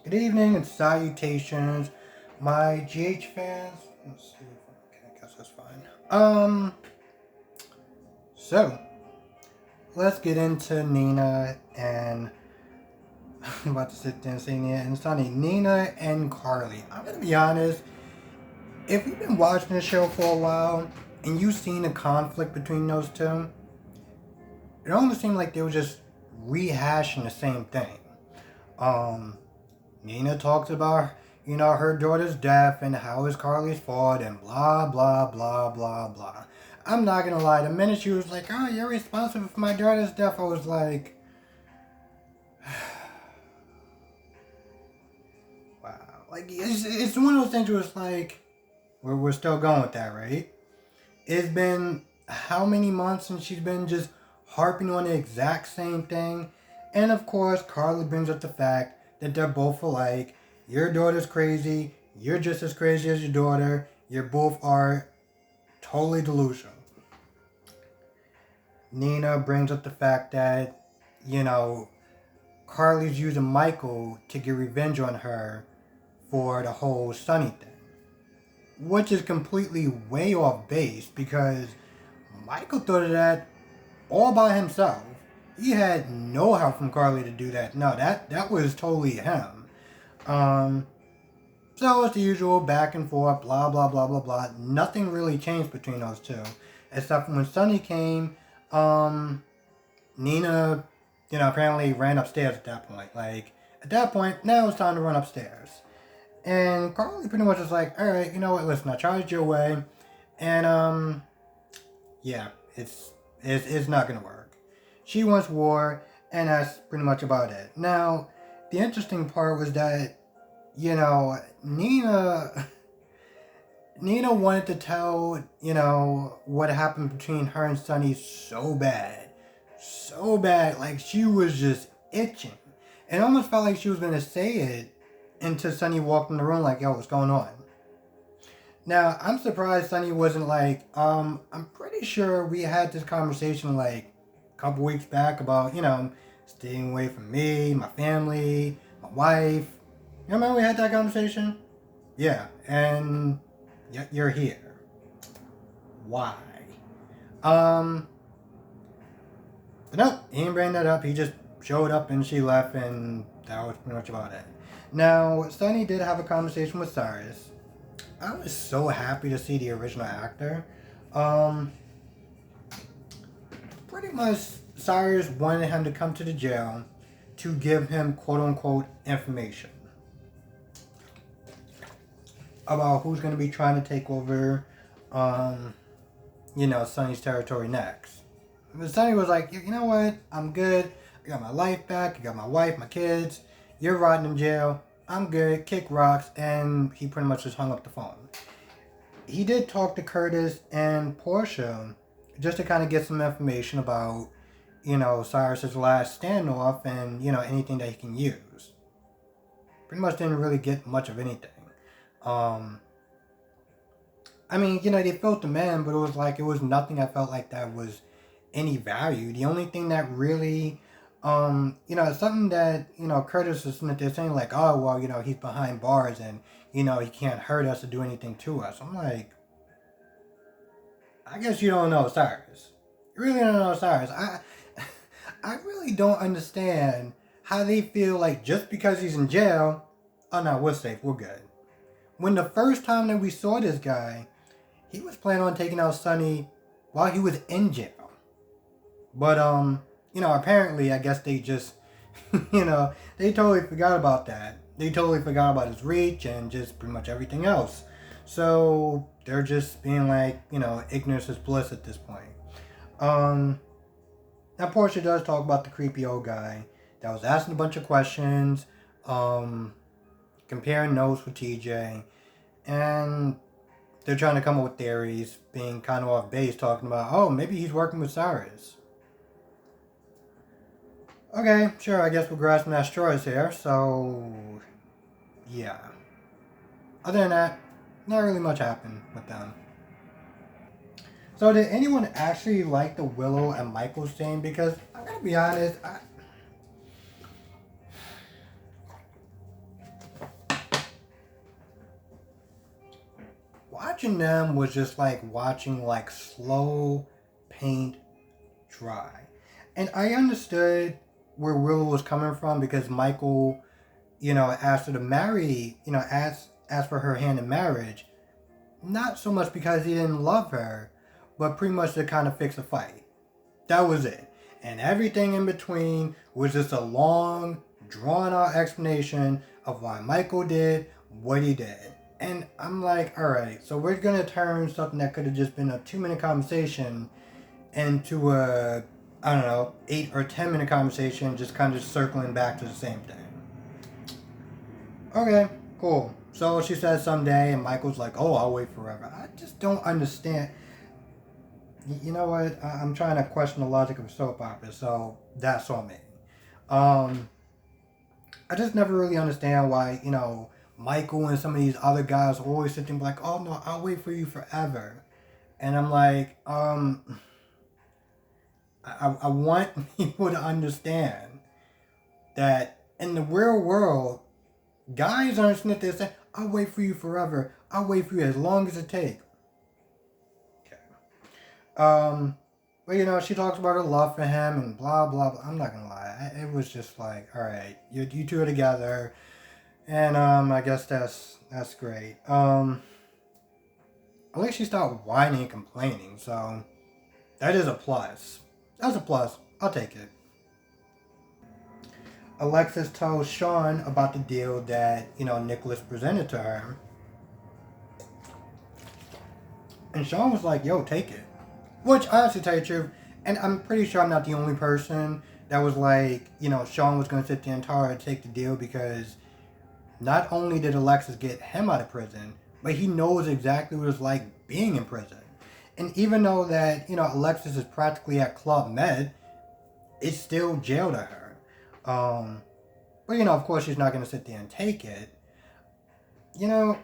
Good evening and salutations, my GH fans. Let's see if I guess that's fine. So let's get into Nina and I'm about to sit there and say Nina and Sunny. Nina and Carly. I'm gonna be honest. If you've been watching the show for a while and you've seen the conflict between those two, it almost seemed like they were just rehashing the same thing. Um, Nina talks about, her daughter's death and how it's Carly's fault and blah, blah, blah, blah, blah. I'm not gonna lie, the minute she was like, oh, you're responsible for my daughter's death, I was like, wow. Like, it's one of those things where it's like, we're still going with that, right? It's been how many months since she's been just harping on the exact same thing? And of course, Carly brings up the fact that they're both alike. Your daughter's crazy. You're just as crazy as your daughter. You both are totally delusional. Nina brings up the fact that, you know, Carly's using Michael to get revenge on her for the whole Sunny thing. Which is completely way off base because Michael thought of that all by himself. He had no help from Carly to do that. No, that was totally him. Um, so it's the usual back and forth, blah blah blah blah blah. Nothing really changed between those two, except when Sunny came. Nina, apparently ran upstairs at that point. Like at that point, now it's time to run upstairs. And Carly pretty much was like, all right, you know what? Listen, I charged your way, and yeah, it's not gonna work. She wants war, and that's pretty much about it. Now, the interesting part was that, Nina Nina wanted to tell, what happened between her and Sunny so bad. So bad. Like she was just itching. It almost felt like she was gonna say it until Sunny walked in the room like, yo, what's going on? Now, I'm surprised Sunny wasn't like, I'm pretty sure we had this conversation like a couple weeks back about, staying away from me, my family, my wife. You remember we had that conversation? Yeah, and yet you're here. Why? Um, but no, he didn't bring that up. He just showed up and she left, and that was pretty much about it. Now, Sunny did have a conversation with Cyrus. I was so happy to see the original actor. Um, Pretty much, Cyrus wanted him to come to the jail to give him quote unquote information about who's going to be trying to take over, Sunny's territory next. But Sunny was like, you know what? I'm good. I got my life back. I got my wife, my kids. You're rotting in jail. I'm good. Kick rocks. And he pretty much just hung up the phone. He did talk to Curtis and Portia just to kind of get some information about, Cyrus's last standoff and, anything that he can use. Pretty much didn't really get much of anything. They filled him in, but it was nothing I felt like that was any value. The only thing that really, something that, Curtis is saying like, oh, well, he's behind bars and, he can't hurt us or do anything to us. I'm like, I guess you don't know Cyrus. You really don't know Cyrus. I really don't understand how they feel like just because he's in jail, oh no, we're safe, we're good. When the first time that we saw this guy, he was planning on taking out Sunny while he was in jail. But apparently I guess they just they totally forgot about that. They totally forgot about his reach and just pretty much everything else. So they're just being like, ignorance is bliss at this point. Now Portia does talk about the creepy old guy that was asking a bunch of questions, comparing notes with TJ, and they're trying to come up with theories, being kind of off base, talking about, oh, maybe he's working with Cyrus. Okay, sure, I guess we're grasping at straws here, so yeah. Other than that, not really much happened with them. So did anyone actually like the Willow and Michael scene? Because I'm gonna be honest, watching them was just like watching like slow paint dry. And I understood where Willow was coming from because Michael, asked her to marry, asked for her hand in marriage. Not so much because he didn't love her, but pretty much to kind of fix a fight. That was it. And everything in between was just a long, drawn out explanation of why Michael did what he did. And I'm like, alright, so we're going to turn something that could have just been a 2-minute conversation into a, I don't know, 8 or 10-minute conversation, just kind of circling back to the same thing. Okay, cool. So she says someday, and Michael's like, oh, I'll wait forever. I just don't understand. You know what? I'm trying to question the logic of soap opera, so that's on me. I just never really understand why, Michael and some of these other guys always sit there and be like, oh no, I'll wait for you forever. And I'm like, I want people to understand that in the real world, guys aren't sitting there saying, I'll wait for you forever. I'll wait for you as long as it takes. Okay. But she talks about her love for him and blah blah blah. I'm not gonna lie, it was just like, all right, you two are together, and I guess that's great. At least she stopped whining and complaining, so that is a plus. That's a plus. I'll take it. Alexis tells Sean about the deal that Nicholas presented to her, and Sean was like, "Yo, take it." Which, honestly, tell you the truth, and I'm pretty sure I'm not the only person that was like, Sean was going to sit there and tell her to take the deal because not only did Alexis get him out of prison, but he knows exactly what it's like being in prison. And even though that, Alexis is practically at Club Med, it's still jail to her. But, of course, she's not going to sit there and take it. Now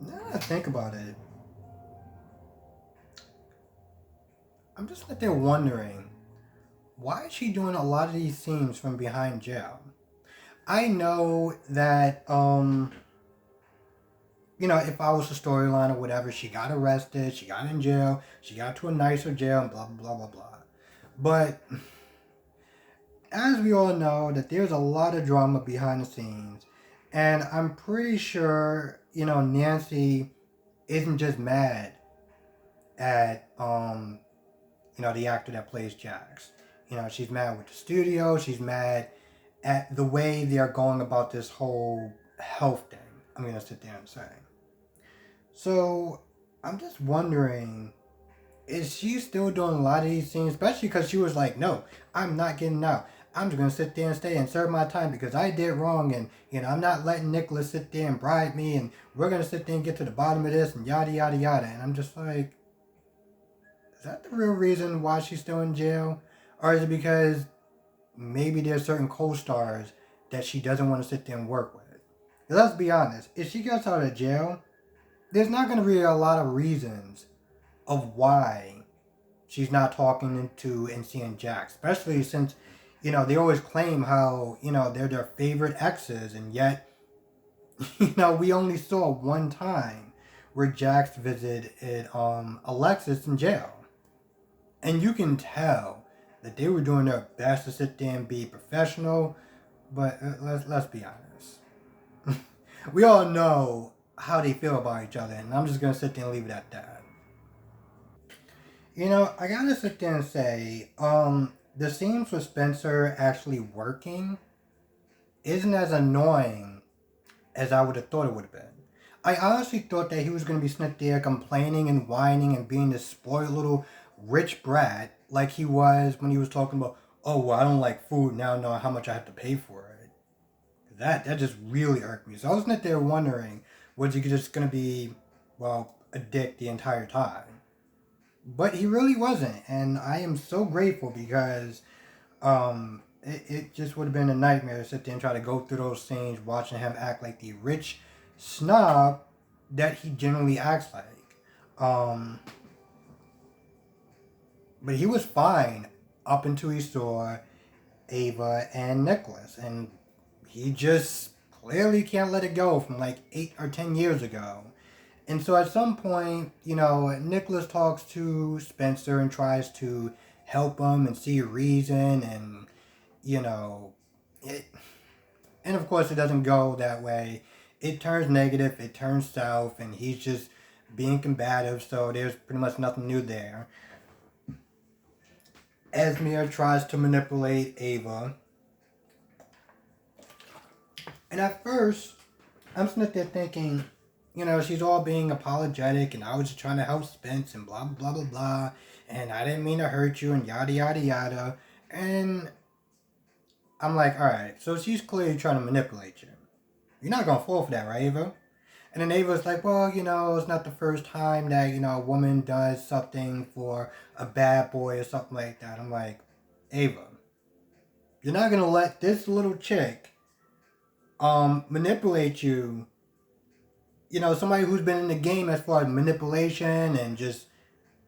that I think about it, I'm just sitting there wondering, why is she doing a lot of these scenes from behind jail? I know that, if I was a storyline or whatever, she got arrested, she got in jail, she got to a nicer jail, and blah, blah, blah, blah, blah. But, as we all know, that there's a lot of drama behind the scenes, and I'm pretty sure, Nancy isn't just mad at, the actor that plays Jax. She's mad with the studio. She's mad at the way they are going about this whole health thing. I'm going to sit there and say. So, I'm just wondering, is she still doing a lot of these things? Especially because she was like, no, I'm not getting out. I'm just going to sit there and stay and serve my time because I did wrong. And, I'm not letting Nicholas sit there and bribe me. And we're going to sit there and get to the bottom of this and yada, yada, yada. And I'm just like, is that the real reason why she's still in jail? Or is it because maybe there's certain co-stars that she doesn't want to sit there and work with? Let's be honest. If she gets out of jail, there's not going to be a lot of reasons of why she's not talking to and seeing Jax. Especially since, they always claim how, they're their favorite exes. And yet, we only saw one time where Jax visited Alexis in jail. And you can tell that they were doing their best to sit there and be professional, but let's be honest. We all know how they feel about each other, and I'm just going to sit there and leave it at that. I gotta sit there and say, the scenes with Spencer actually working isn't as annoying as I would have thought it would have been. I honestly thought that he was going to be sitting there complaining and whining and being this spoiled little rich brat like he was when he was talking about, oh, well, I don't like food, now I know how much I have to pay for it. That just really irked me. So I was sitting there wondering, was he just going to be, well, a dick the entire time? But he really wasn't, and I am so grateful because it just would have been a nightmare to sit there and try to go through those scenes watching him act like the rich snob that he generally acts like. But he was fine up until he saw Ava and Nicholas, and he just clearly can't let it go from like 8 or 10 years ago. And so at some point, Nicholas talks to Spencer and tries to help him and see a reason, and you know, it, and of course it doesn't go that way. It turns negative, it turns south, and he's just being combative. So there's pretty much nothing new there. Esmere tries to manipulate Ava, and at first, I'm sitting there thinking, she's all being apologetic, and I was just trying to help Spence, and blah, blah, blah, blah, and I didn't mean to hurt you, and yada, yada, yada. And I'm like, alright, so she's clearly trying to manipulate you. You're not going to fall for that, right, Ava? And then Ava's like, well, it's not the first time that, a woman does something for a bad boy or something like that. I'm like, Ava, you're not going to let this little chick manipulate you. Somebody who's been in the game as far as manipulation and just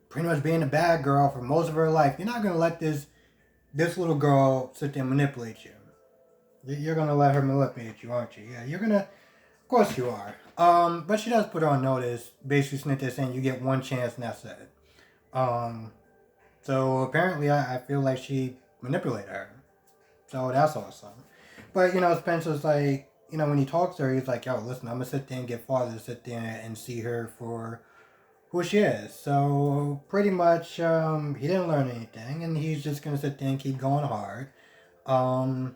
pretty much being a bad girl for most of her life. You're not going to let this little girl sit there and manipulate you. You're going to let her manipulate you, aren't you? Yeah, you're going to. Of course you are. But she does put on notice, basically sitting there saying you get one chance and that's it. So apparently I feel like she manipulated her. So that's awesome. But, Spencer's like, when he talks to her, he's like, yo, listen, I'm going to sit there and get father to sit there and see her for who she is. So pretty much he didn't learn anything, and he's just going to sit there and keep going hard. Well,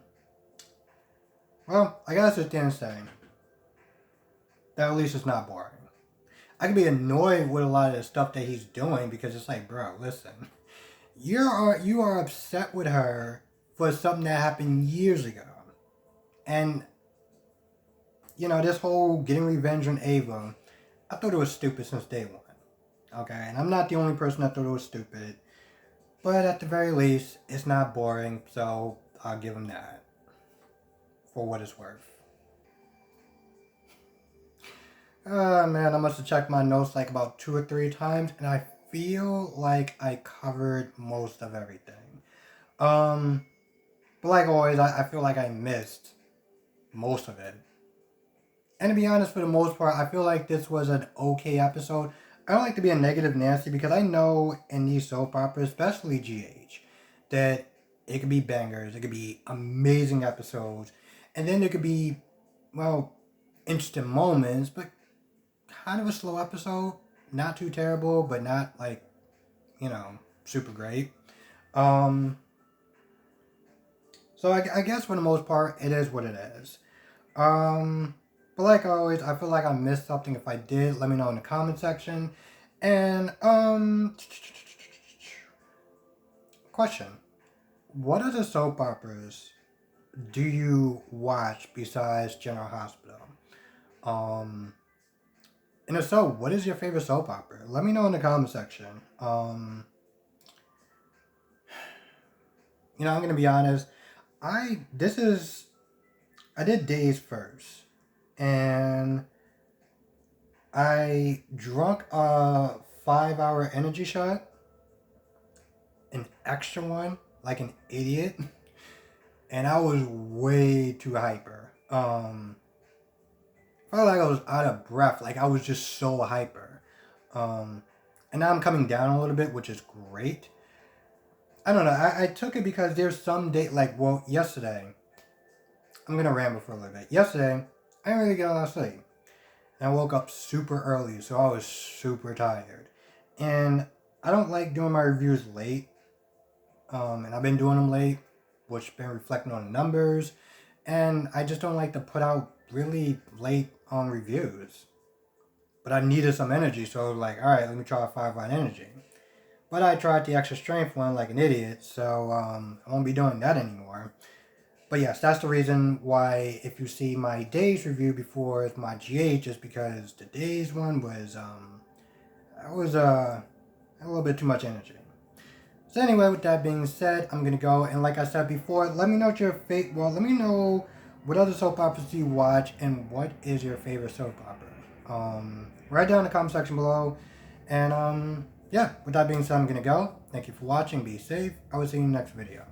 I got to sit there and say that at least it's not boring. I can be annoyed with a lot of the stuff that he's doing because it's like, bro, listen. You are upset with her for something that happened years ago. And, this whole getting revenge on Ava, I thought it was stupid since day one. Okay, and I'm not the only person that thought it was stupid. But at the very least, it's not boring, so I'll give him that. For what it's worth. Man, I must have checked my notes like about 2 or 3 times, and I feel like I covered most of everything. But like always, I feel like I missed most of it. And to be honest, for the most part, I feel like this was an okay episode. I don't like to be a negative Nancy because I know in these soap operas, especially GH, that it could be bangers, it could be amazing episodes, and then there could be, well, interesting moments, but kind of a slow episode. Not too terrible, but not like, super great. So I guess for the most part, it is what it is. But like always, I feel like I missed something. If I did, let me know in the comment section. And, question. What other soap operas do you watch besides General Hospital? And if so, what is your favorite soap opera? Let me know in the comment section. I'm going to be honest. I did Days first. And I drunk a 5-hour energy shot. An extra one. Like an idiot. And I was way too hyper. I felt like I was out of breath. Like I was just so hyper. And now I'm coming down a little bit, which is great. I don't know. I took it because there's some day, yesterday. I'm going to ramble for a little bit. Yesterday, I didn't really get a lot of sleep. And I woke up super early, so I was super tired. And I don't like doing my reviews late. And I've been doing them late, which been reflecting on the numbers. And I just don't like to put out really late on reviews. But I needed some energy, so I was like, alright, let me try a 5-hour energy. But I tried the extra strength one like an idiot, so I won't be doing that anymore. But yes, that's the reason why if you see my Days review before my GH is because the Days one was, I was a little bit too much energy. So anyway, with that being said, I'm going to go, and like I said before, let me know what your let me know what other soap operas do you watch, and what is your favorite soap opera. Write down in the comment section below, and yeah, with that being said, I'm going to go. Thank you for watching, be safe, I will see you in the next video.